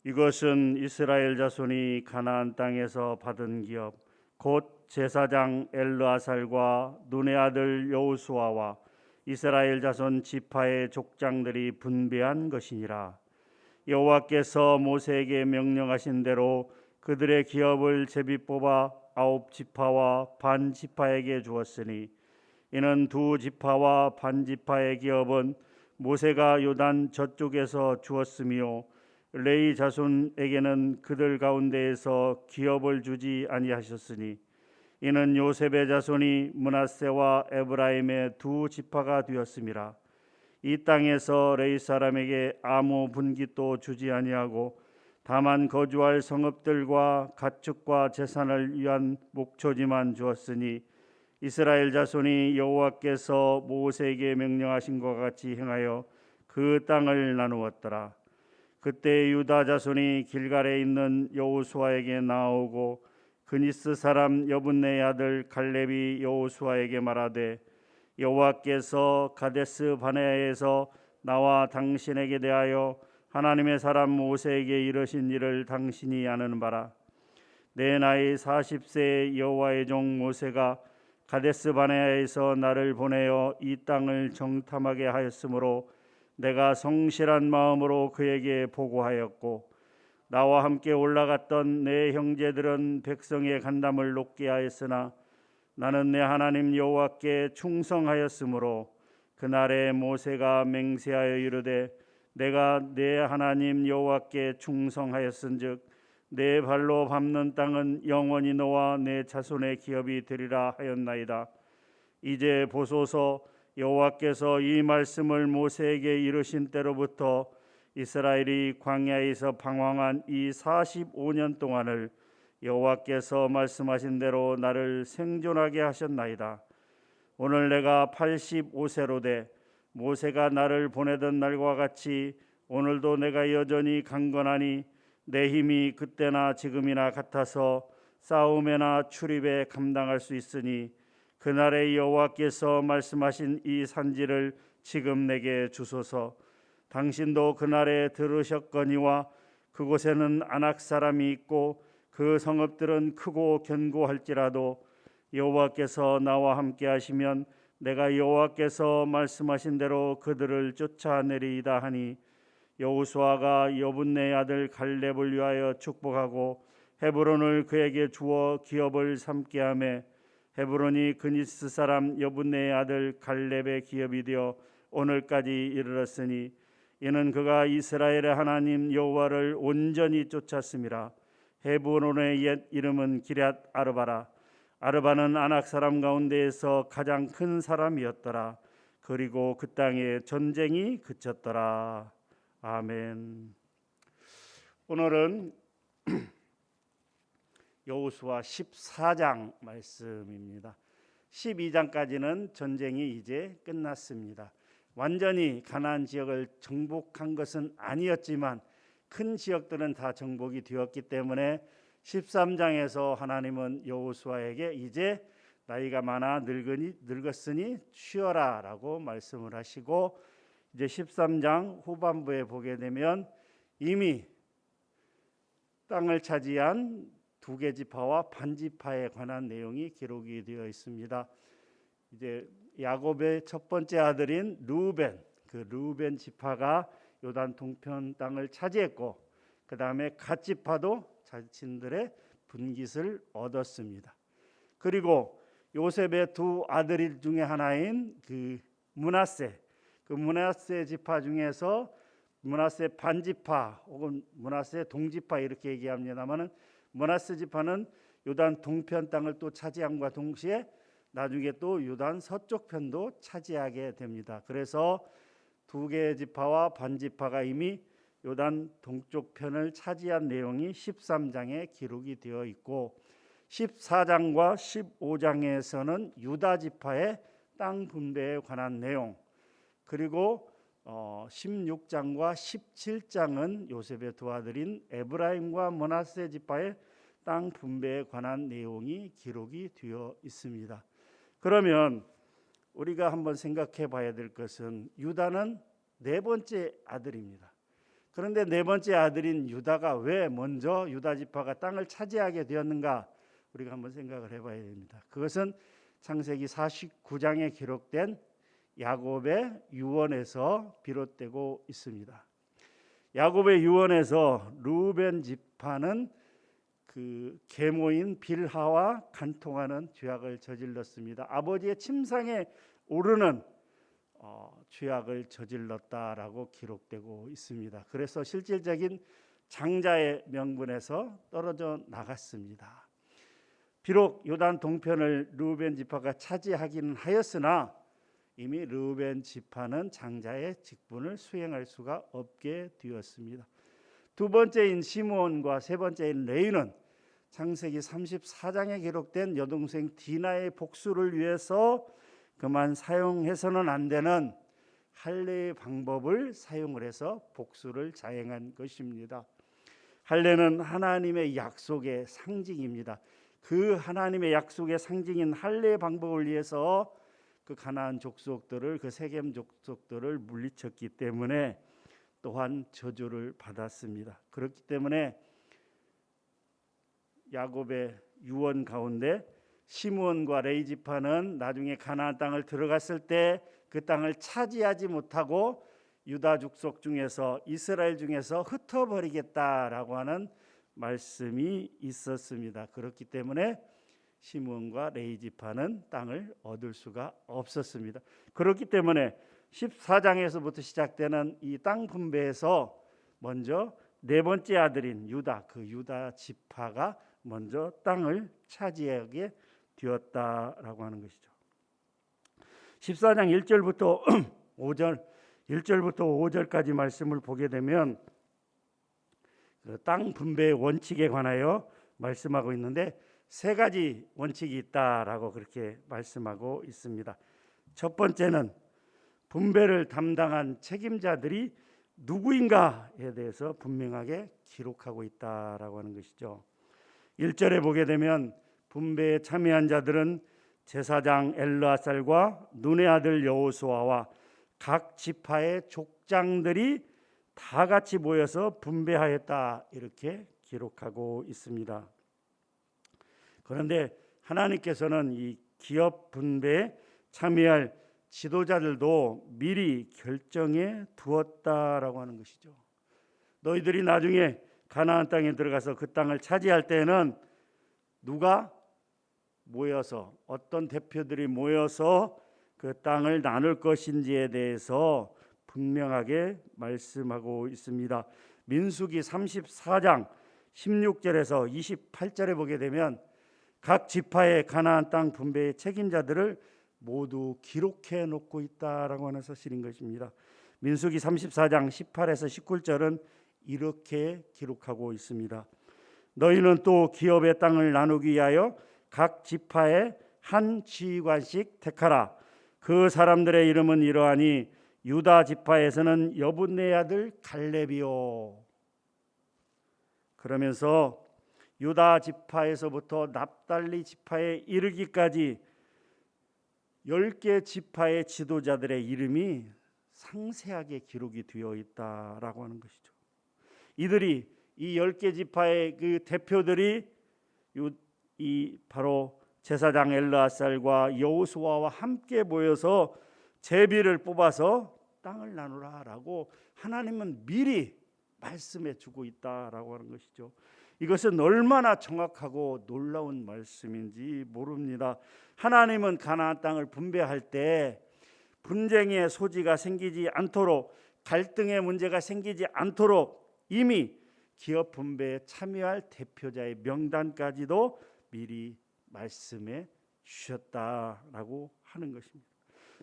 이것은 이스라엘 자손이 가나안 땅에서 받은 기업 곧 제사장 엘르아살과 눈의 아들 여호수아와 이스라엘 자손 지파의 족장들이 분배한 것이니라. 여호와께서 모세에게 명령하신 대로 그들의 기업을 제비 뽑아 9지파와 반 지파에게 주었으니 이는 2지파와 반 지파의 기업은 모세가 요단 저쪽에서 주었으며 레위 자손에게는 그들 가운데에서 기업을 주지 아니하셨으니 이는 요셉의 자손이 므낫세와 에브라임의 2지파가 되었음이라. 이 땅에서 레위 사람에게 아무 분깃도 주지 아니하고 다만 거주할 성읍들과 가축과 재산을 위한 목초지만 주었으니 이스라엘 자손이 여호와께서 모세에게 명령하신 것 같이 행하여 그 땅을 나누었더라. 그때 유다 자손이 길갈에 있는 여호수아에게 나오고 그니스 사람 여분네의 아들 갈렙이 여호수아에게 말하되 여호와께서 가데스 바네아에서 나와 당신에게 대하여 하나님의 사람 모세에게 이르신 일을 당신이 아는 바라. 내 나이 40세의 여호와의 종 모세가 가데스 바네아에서 나를 보내어 이 땅을 정탐하게 하였으므로 내가 성실한 마음으로 그에게 보고하였고 나와 함께 올라갔던 내 형제들은 백성의 간담을 높게 하였으나 나는 내 하나님 여호와께 충성하였으므로 그날에 모세가 맹세하여 이르되 내가 내 하나님 여호와께 충성하였은즉 내 발로 밟는 땅은 영원히 너와 내 자손의 기업이 되리라 하였나이다. 이제 보소서 여호와께서 이 말씀을 모세에게 이르신 때로부터 이스라엘이 광야에서 방황한 이 45년 동안을 여호와께서 말씀하신 대로 나를 생존하게 하셨나이다. 오늘 내가 85세로 돼 모세가 나를 보내던 날과 같이 오늘도 내가 여전히 강건하니 내 힘이 그때나 지금이나 같아서 싸움에나 출입에 감당할 수 있으니 그날의 여호와께서 말씀하신 이 산지를 지금 내게 주소서. 당신도 그날에 들으셨거니와 그곳에는 아낙 사람이 있고 그 성읍들은 크고 견고할지라도 여호와께서 나와 함께 하시면 내가 여호와께서 말씀하신 대로 그들을 쫓아내리이다 하니 여호수아가 여분네의 아들 갈렙을 위하여 축복하고 헤브론을 그에게 주어 기업을 삼게 하매 헤브론이 그니스 사람 여분네의 아들 갈렙의 기업이 되어 오늘까지 이르렀으니 이는 그가 이스라엘의 하나님 여호와를 온전히 쫓았음이라. 헤브론의 옛 이름은 기럇 아르바라. 아르바는 아낙 사람 가운데에서 가장 큰 사람이었더라. 그리고 그 땅에 전쟁이 그쳤더라. 아멘. 오늘은 여호수아 14장 말씀입니다. 12장까지는 전쟁이 이제 끝났습니다. 완전히 가나안 지역을 정복한 것은 아니었지만 큰 지역들은 다 정복이 되었기 때문에 13장에서 하나님은 여호수아에게 이제 나이가 많아 늙었으니 쉬어라 라고 말씀을 하시고 이제 13장 후반부에 보게 되면 이미 땅을 차지한 2개 지파와 반 지파에 관한 내용이 기록이 되어 있습니다. 이제 야곱의 첫 번째 아들인 르우벤, 그 르우벤 지파가 요단 동편 땅을 차지했고 그 다음에 갓 지파도 자신들의 분깃을 얻었습니다. 그리고 요셉의 2 아들 중에 하나인 그 므낫세 지파 중에서 므낫세 반지파 혹은 므낫세 동지파 이렇게 얘기합니다만은 므낫세 지파는 요단 동편 땅을 또 차지함과 동시에 나중에 또 요단 서쪽 편도 차지하게 됩니다. 그래서 2개 지파와 반지파가 이미 요단 동쪽 편을 차지한 내용이 13장에 기록이 되어 있고 14장과 15장에서는 유다 지파의 땅 분배에 관한 내용, 그리고 16장과 17장은 요셉의 2 아들인 에브라임과 므낫세 지파의 땅 분배에 관한 내용이 기록이 되어 있습니다. 그러면 우리가 한번 생각해 봐야 될 것은 유다는 4번째 아들입니다. 그런데 네 번째 아들인 유다가 왜 먼저 유다 지파가 땅을 차지하게 되었는가? 우리가 한번 생각을 해봐야 됩니다. 그것은 창세기 49장에 기록된 야곱의 유언에서 비롯되고 있습니다. 야곱의 유언에서 르우벤 지파는 그 계모인 빌하와 간통하는 죄악을 저질렀습니다. 아버지의 침상에 오르는 죄악을 저질렀다라고 기록되고 있습니다. 그래서 실질적인 장자의 명분에서 떨어져 나갔습니다. 비록 요단 동편을 르우벤 지파가 차지하기는 하였으나 이미 르우벤 지파는 장자의 직분을 수행할 수가 없게 되었습니다. 두 번째인 시므온과 세 번째인 레위는 창세기 34장에 기록된 여동생 디나의 복수를 위해서 그만 사용해서는 안 되는 할례의 방법을 사용을 해서 복수를 자행한 것입니다. 할례는 하나님의 약속의 상징입니다. 그 하나님의 약속의 상징인 할례의 방법을 위해서 그 가나안 족속들을, 그 세겜 족속들을 물리쳤기 때문에 또한 저주를 받았습니다. 그렇기 때문에 야곱의 유언 가운데 시므온과 레위 지파는 나중에 가나안 땅을 들어갔을 때 그 땅을 차지하지 못하고 유다 족속 중에서, 이스라엘 중에서 흩어버리겠다라고 하는 말씀이 있었습니다. 그렇기 때문에 시므온과 레위 지파는 땅을 얻을 수가 없었습니다. 그렇기 때문에 14장에서부터 시작되는 이 땅 분배에서 먼저 네 번째 아들인 유다, 그 유다 지파가 먼저 땅을 차지하게 되었다라고 하는 것이죠. 14장 1절부터 5절까지 말씀을 보게 되면 그 땅 분배의 원칙에 관하여 말씀하고 있는데 세 가지 원칙이 있다라고 그렇게 말씀하고 있습니다. 첫 번째는 분배를 담당한 책임자들이 누구인가에 대해서 분명하게 기록하고 있다라고 하는 것이죠. 1절에 보게 되면 분배에 참여한 자들은 제사장 엘르아살과 눈의 아들 여호수아와 각 지파의 족장들이 다 같이 모여서 분배하였다, 이렇게 기록하고 있습니다. 그런데 하나님께서는 이 기업 분배에 참여할 지도자들도 미리 결정해 두었다라고 하는 것이죠. 너희들이 나중에 가나안 땅에 들어가서 그 땅을 차지할 때는 누가 모여서, 어떤 대표들이 모여서 그 땅을 나눌 것인지에 대해서 분명하게 말씀하고 있습니다. 민수기 34장 16절에서 28절에 보게 되면 각 지파의 가나안 땅 분배의 책임자들을 모두 기록해 놓고 있다라고 하는 사실인 것입니다. 민수기 34장 18에서 19절은 이렇게 기록하고 있습니다. 너희는 또 기업의 땅을 나누기 위하여 각 지파에 한 지휘관씩 택하라. 그 사람들의 이름은 이러하니 유다 지파에서는 여분네 아들 갈렙이요. 그러면서 유다 지파에서부터 납달리 지파에 이르기까지 10개 지파의 지도자들의 이름이 상세하게 기록이 되어 있다라고 하는 것이죠. 이들이, 이 10개 지파의 그 대표들이 이 바로 제사장 엘르아살과 여호수아와 함께 모여서 제비를 뽑아서 땅을 나누라라고 하나님은 미리 말씀해 주고 있다라고 하는 것이죠. 이것은 얼마나 정확하고 놀라운 말씀인지 모릅니다. 하나님은 가나안 땅을 분배할 때 분쟁의 소지가 생기지 않도록, 갈등의 문제가 생기지 않도록 이미 기업 분배에 참여할 대표자의 명단까지도 미리 말씀해 주셨다라고 하는 것입니다.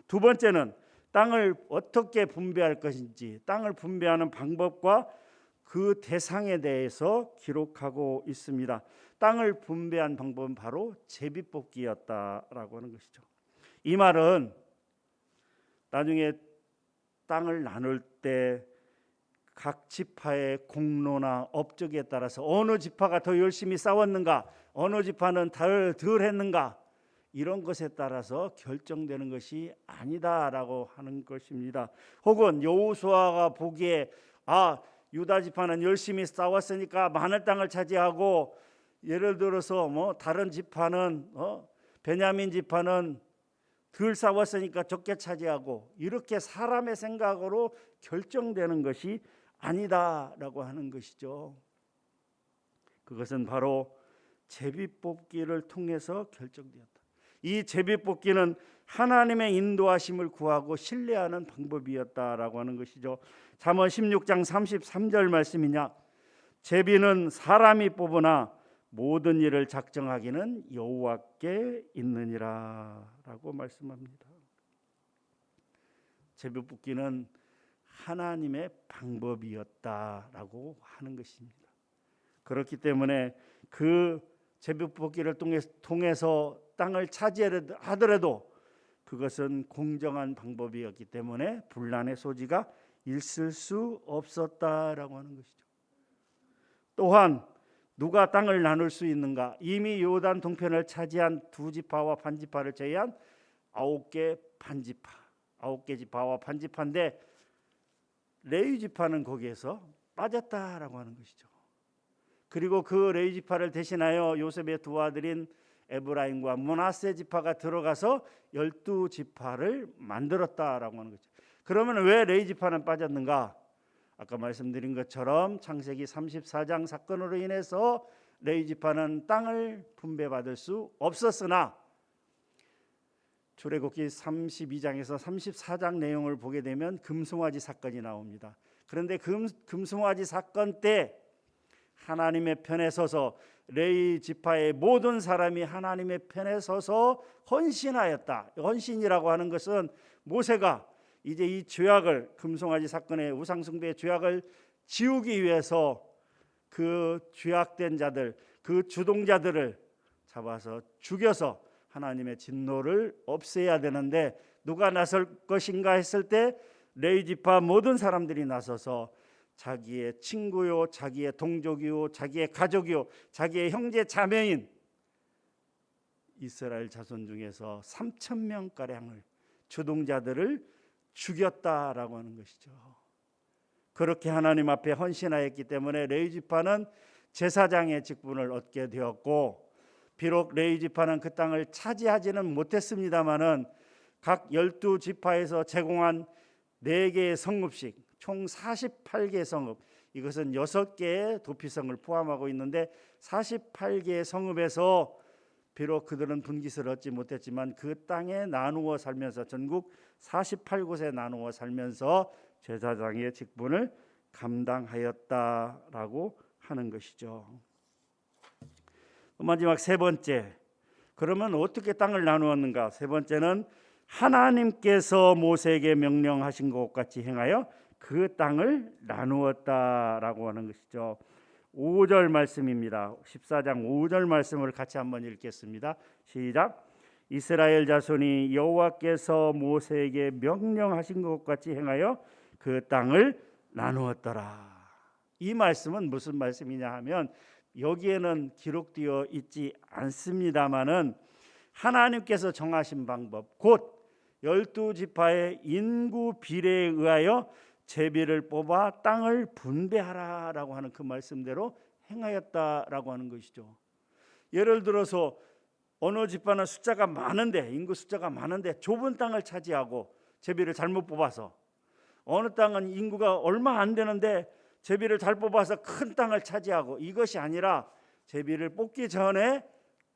두 번째는 땅을 어떻게 분배할 것인지, 땅을 분배하는 방법과 그 대상에 대해서 기록하고 있습니다. 땅을 분배한 방법은 바로 제비뽑기였다라고 하는 것이죠. 이 말은 나중에 땅을 나눌 때 각 지파의 공로나 업적에 따라서 어느 지파가 더 열심히 싸웠는가, 어느 지파는 덜 했는가, 이런 것에 따라서 결정되는 것이 아니다라고 하는 것입니다. 혹은 여호수아가 보기에 유다 지파는 열심히 싸웠으니까 많은 땅을 차지하고, 예를 들어서 다른 지파는 베냐민 지파는 덜 싸웠으니까 적게 차지하고, 이렇게 사람의 생각으로 결정되는 것이 아니다라고 하는 것이죠. 그것은 바로 제비뽑기를 통해서 결정되었다. 이 제비뽑기는 하나님의 인도하심을 구하고 신뢰하는 방법이었다라고 하는 것이죠. 잠언 16장 33절 말씀이냐, 제비는 사람이 뽑으나 모든 일을 작정하기는 여호와께 있느니라라고 말씀합니다. 제비뽑기는 하나님의 방법이었다라고 하는 것입니다. 그렇기 때문에 그 제비뽑기를 통해서 땅을 차지하더라도 그것은 공정한 방법이었기 때문에 분란의 소지가 있을 수 없었다라고 하는 것이죠. 또한 누가 땅을 나눌 수 있는가? 이미 요단 동편을 차지한 두 지파와 반지파를 제외한 9개 반지파, 9개 지파와 반지파인데 레위 지파는 거기에서 빠졌다라고 하는 것이죠. 그리고 그 레위 지파를 대신하여 요셉의 두 아들인 에브라임과 므낫세 지파가 들어가서 12지파를 만들었다라고 하는 거죠. 그러면 왜 레위 지파는 빠졌는가? 아까 말씀드린 것처럼 창세기 34장 사건으로 인해서 레위 지파는 땅을 분배받을 수 없었으나, 출애굽기 32장에서 34장 내용을 보게 되면 금송아지 사건이 나옵니다. 그런데 금송아지 사건 때 하나님의 편에 서서 레위 지파의 모든 사람이 하나님의 편에 서서 헌신하였다. 헌신이라고 하는 것은 모세가 이제 이 죄악을, 금송아지 사건의 우상숭배의 죄악을 지우기 위해서 그 죄악된 자들, 그 주동자들을 잡아서 죽여서 하나님의 진노를 없애야 되는데 누가 나설 것인가 했을 때 레위 지파 모든 사람들이 나서서 자기의 친구요, 자기의 동족이요, 자기의 가족이요, 자기의 형제 자매인 이스라엘 자손 중에서 3,000명가량을, 주동자들을 죽였다라고 하는 것이죠. 그렇게 하나님 앞에 헌신하였기 때문에 레위 지파는 제사장의 직분을 얻게 되었고, 비록 레위 지파는 그 땅을 차지하지는 못했습니다마는 각 12지파에서 제공한 4개의 성읍씩 총 48개의 성읍, 이것은 6개의 도피성을 포함하고 있는데 48개의 성읍에서 비록 그들은 분깃을 얻지 못했지만 그 땅에 나누어 살면서, 전국 48곳에 나누어 살면서 제사장의 직분을 감당하였다라고 하는 것이죠. 마지막 세 번째, 그러면 어떻게 땅을 나누었는가? 세 번째는 하나님께서 모세에게 명령하신 것 같이 행하여 그 땅을 나누었다라고 하는 것이죠. 5절 말씀입니다. 14장 5절 말씀을 같이 한번 읽겠습니다. 시작. 이스라엘 자손이 여호와께서 모세에게 명령하신 것 같이 행하여 그 땅을 나누었더라. 이 말씀은 무슨 말씀이냐 하면, 여기에는 기록되어 있지 않습니다마는 하나님께서 정하신 방법, 곧 12지파의 인구 비례에 의하여 제비를 뽑아 땅을 분배하라라고 하는 그 말씀대로 행하였다라고 하는 것이죠. 예를 들어서 어느 지파는 숫자가 많은데, 인구 숫자가 많은데 좁은 땅을 차지하고 제비를 잘못 뽑아서, 어느 땅은 인구가 얼마 안 되는데 제비를 잘 뽑아서 큰 땅을 차지하고, 이것이 아니라 제비를 뽑기 전에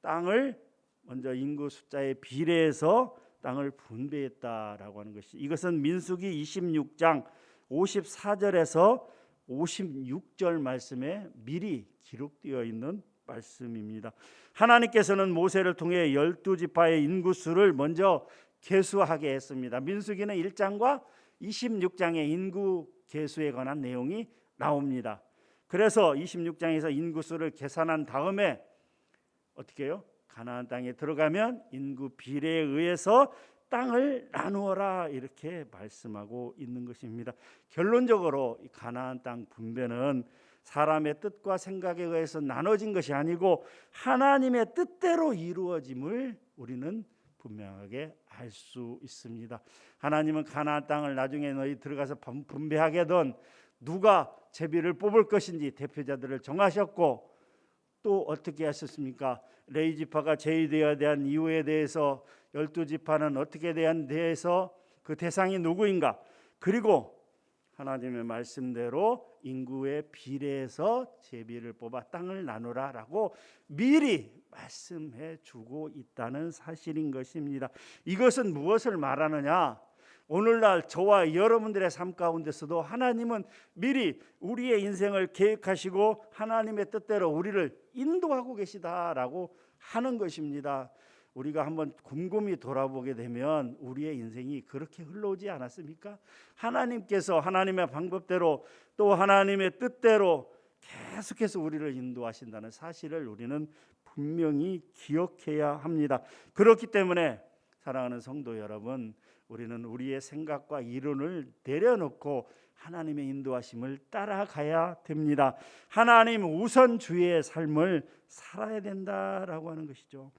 땅을 먼저 인구 숫자에 비례해서 땅을 분배했다라고 하는 것이, 이것은 민수기 26장 54절에서 56절 말씀에 미리 기록되어 있는 말씀입니다. 하나님께서는 모세를 통해 12지파의 인구수를 먼저 계수하게 했습니다. 민수기는 1장과 26장의 인구 계수에 관한 내용이 나옵니다. 그래서 26장에서 인구수를 계산한 다음에 어떻게 해요? 가나안 땅에 들어가면 인구 비례에 의해서 땅을 나누어라, 이렇게 말씀하고 있는 것입니다. 결론적으로 이 가나안 땅 분배는 사람의 뜻과 생각에 의해서 나눠진 것이 아니고 하나님의 뜻대로 이루어짐을 우리는 분명하게 알 수 있습니다. 하나님은 가나안 땅을 나중에 너희 들어가서 분배하게든 누가 제비를 뽑을 것인지 대표자들을 정하셨고, 또 어떻게 하셨습니까? 레위 지파가 제외되어야 대한 이유에 대해서 12지파는 어떻게 대해서 그 대상이 누구인가, 그리고 하나님의 말씀대로 인구에 비례해서 제비를 뽑아 땅을 나누라라고 미리 말씀해 주고 있다는 사실인 것입니다. 이것은 무엇을 말하느냐? 오늘날 저와 여러분들의 삶 가운데서도 하나님은 미리 우리의 인생을 계획하시고 하나님의 뜻대로 우리를 인도하고 계시다라고 하는 것입니다. 우리가 한번 곰곰이 돌아보게 되면 우리의 인생이 그렇게 흘러오지 않았습니까? 하나님께서 하나님의 방법대로 또 하나님의 뜻대로 계속해서 우리를 인도하신다는 사실을 우리는 분명히 기억해야 합니다. 그렇기 때문에 사랑하는 성도 여러분, 우리는 우리의 생각과 이론을 내려놓고 하나님의 인도하심을 따라가야 됩니다. 하나님 우선주의의 삶을 살아야 된다라고 하는 것이죠.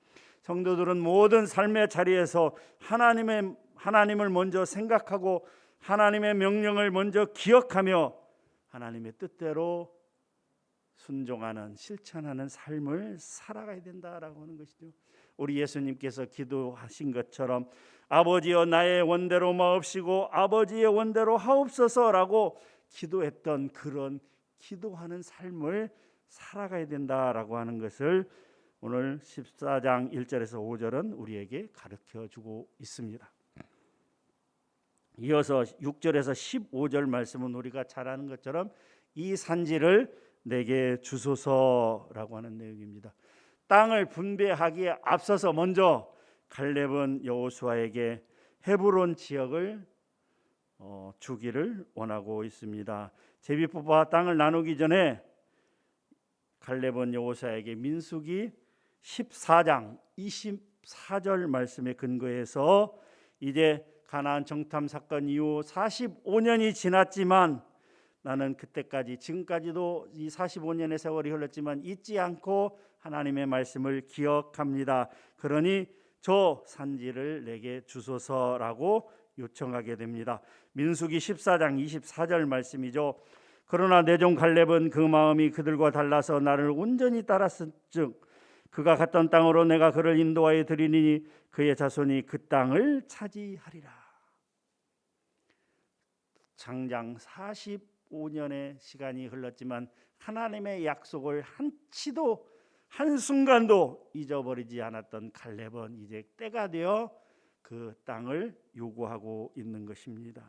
성도들은 모든 삶의 자리에서 하나님을 먼저 생각하고 하나님의 명령을 먼저 기억하며 하나님의 뜻대로 순종하는, 실천하는 삶을 살아가야 된다라고 하는 것이죠. 우리 예수님께서 기도하신 것처럼 아버지여 나의 원대로 마옵시고 아버지의 원대로 하옵소서라고 기도했던 그런 기도하는 삶을 살아가야 된다라고 하는 것을 오늘 14장 1절에서 5절은 우리에게 가르쳐주고 있습니다. 이어서 6절에서 15절 말씀은 우리가 잘 아는 것처럼 이 산지를 내게 주소서라고 하는 내용입니다. 땅을 분배하기에 앞서서 먼저 갈렙은 여호수아에게 헤브론 지역을 주기를 원하고 있습니다. 제비 뽑아 땅을 나누기 전에 갈렙은 여호수아에게 민수기 14장 24절 말씀에 근거해서 이제 가나안 정탐 사건 이후 45년이 지났지만 나는 그때까지 지금까지도 이 45년의 세월이 흘렀지만 잊지 않고 하나님의 말씀을 기억합니다. 그러니 저 산지를 내게 주소서라고 요청하게 됩니다. 민수기 14장 24절 말씀이죠. 그러나 내 종 갈렙은 그 마음이 그들과 달라서 나를 온전히 따랐은즉 그가 갔던 땅으로 내가 그를 인도하여 드리니 그의 자손이 그 땅을 차지하리라. 장장 45년의 시간이 흘렀지만 하나님의 약속을 한순간도 잊어버리지 않았던 갈렙은 이제 때가 되어 그 땅을 요구하고 있는 것입니다.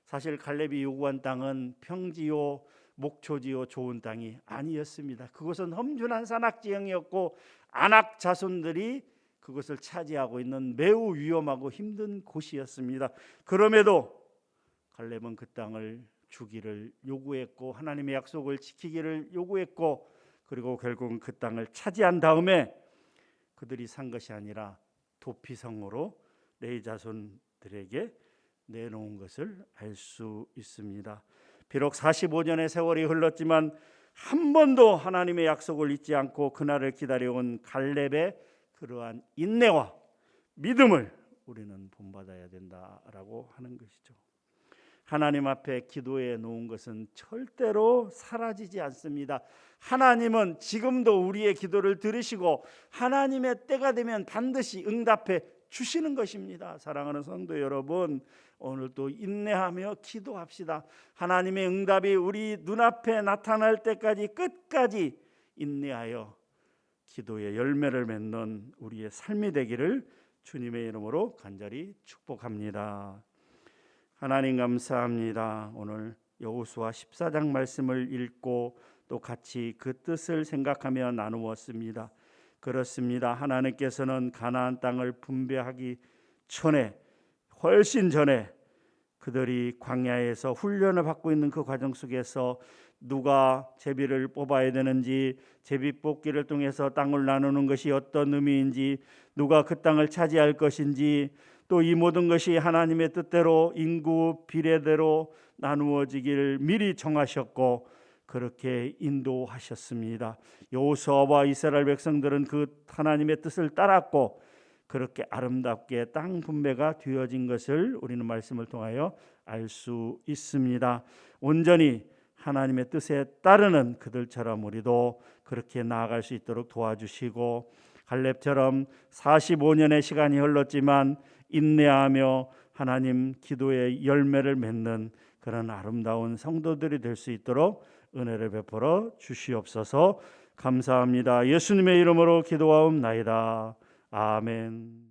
사실 갈렙이 요구한 땅은 평지요 목초지요 좋은 땅이 아니었습니다. 그것은 험준한 산악지형이었고 안악 자손들이 그것을 차지하고 있는 매우 위험하고 힘든 곳이었습니다. 그럼에도 갈렙은 그 땅을 주기를 요구했고 하나님의 약속을 지키기를 요구했고, 그리고 결국은 그 땅을 차지한 다음에 그들이 산 것이 아니라 도피성으로 레위 자손들에게 내놓은 것을 알 수 있습니다. 비록 45년의 세월이 흘렀지만 한 번도 하나님의 약속을 잊지 않고 그날을 기다려온 갈렙의 그러한 인내와 믿음을 우리는 본받아야 된다라고 하는 것이죠. 하나님 앞에 기도해 놓은 것은 절대로 사라지지 않습니다. 하나님은 지금도 우리의 기도를 들으시고 하나님의 때가 되면 반드시 응답해 주시는 것입니다. 사랑하는 성도 여러분, 오늘도 인내하며 기도합시다. 하나님의 응답이 우리 눈앞에 나타날 때까지 끝까지 인내하여 기도의 열매를 맺는 우리의 삶이 되기를 주님의 이름으로 간절히 축복합니다. 하나님 감사합니다. 오늘 여호수아 14장 말씀을 읽고 또 같이 그 뜻을 생각하며 나누었습니다. 그렇습니다. 하나님께서는 가나안 땅을 분배하기 전에, 훨씬 전에 그들이 광야에서 훈련을 받고 있는 그 과정 속에서 누가 제비를 뽑아야 되는지, 제비 뽑기를 통해서 땅을 나누는 것이 어떤 의미인지, 누가 그 땅을 차지할 것인지, 또 이 모든 것이 하나님의 뜻대로 인구 비례대로 나누어지기를 미리 정하셨고 그렇게 인도하셨습니다. 여호수아와 이스라엘 백성들은 그 하나님의 뜻을 따랐고 그렇게 아름답게 땅 분배가 되어진 것을 우리는 말씀을 통하여 알 수 있습니다. 온전히 하나님의 뜻에 따르는 그들처럼 우리도 그렇게 나아갈 수 있도록 도와주시고, 갈렙처럼 45년의 시간이 흘렀지만 인내하며 하나님 기도의 열매를 맺는 그런 아름다운 성도들이 될 수 있도록 은혜를 베풀어 주시옵소서. 감사합니다. 예수님의 이름으로 기도하옵나이다. 아멘.